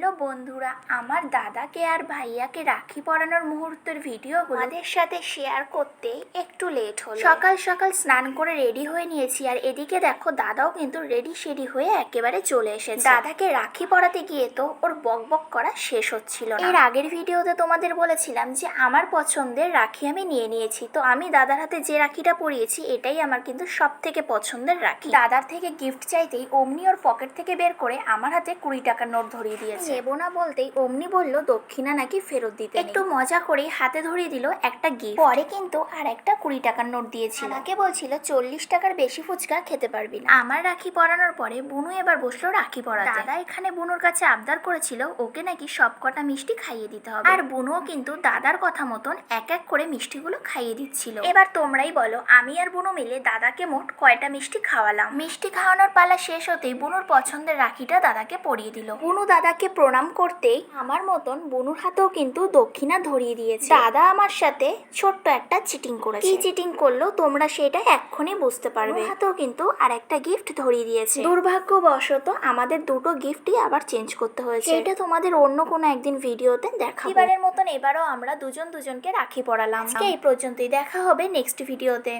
Hello বন্ধুরা, আমার দাদাকে আর ভাইয়াকে রাখি পরানোর মুহূর্তের ভিডিওগুলো আমাদের সাথে শেয়ার করতে একটু লেট হলো। সকাল সকাল স্নান করে রেডি হয়ে নিয়েছি, আর এদিকে দেখো দাদাও কিন্তু রেডি শেডি হয়ে একেবারে চলে এসেছে। দাদাকে রাখি পরাতে গিয়ে তো ওর বক বক করা শেষ হচ্ছিল না। এর আগের ভিডিওতে তোমাদের বলেছিলাম যে আমার পছন্দের রাখি আমি নিয়ে নিয়েছি, তো আমি দাদার হাতে যে রাখিটা পরিয়েছি এটাই আমার কিন্তু সব থেকে পছন্দের রাখি। দাদার থেকে গিফট চাইতেই অমনি ওর পকেট থেকে বের করে আমার হাতে 20 টাকার নোট ধরিয়ে দিয়েছে। নেবো না বলতেই অমনি বলল দক্ষিণা নাকি ফেরত দিতে। একটু মজা করে হাতে ধরিয়ে দিল একটা গিফট। পরে কিন্তু আর একটা 20 টাকার নোট দিয়েছিল। আমাকে বলছিল 40 টাকার বেশি ফুচকা খেতে পারবি না। আমার রাখি পরানোর পরে বুনু এবার বসলো রাখি পরাতে। দাদা এখানে বুনুর কাছে আবদার করেছিল ওকে নাকি সব কটা মিষ্টি খাইয়ে দিতে হবে, আর বুনুও কিন্তু দাদার কথা মতন এক এক করে মিষ্টিগুলো খাইয়ে দিচ্ছিল। এবার তোমরাই বলো আমি আর বুনু মিলে দাদাকে মোট কয়টা মিষ্টি খাওয়ালাম। মিষ্টি খাওয়ানোর পালা শেষ হতেই বুনুর পছন্দের রাখিটা দাদাকে পরিয়ে দিল। বুনু দাদাকে প্রণাম করতেই আমার মতন বুনুর হাতেও কিন্তু দক্ষিণা ধরিয়ে দিয়েছে। দাদা আমার সাথে ছোট্ট একটা চিটিং করেছে। কি চিটিং করলো তোমরা সেটা এক্ষুনি বুঝতে পারবে। হাতেও কিন্তু আর একটা গিফট ধরিয়ে দিয়েছে। দুর্ভাগ্যবশত আমাদের দুটো গিফটই আবার চেঞ্জ করতে হয়েছে। এটা তোমাদের অন্য কোনো একদিন ভিডিওতে দেখাবো। এবারের মতন এবারও আমরা দুজন দুজনকে রাখি পরালাম। আজকে এই পর্যন্তই, দেখা হবে নেক্সট ভিডিওতে।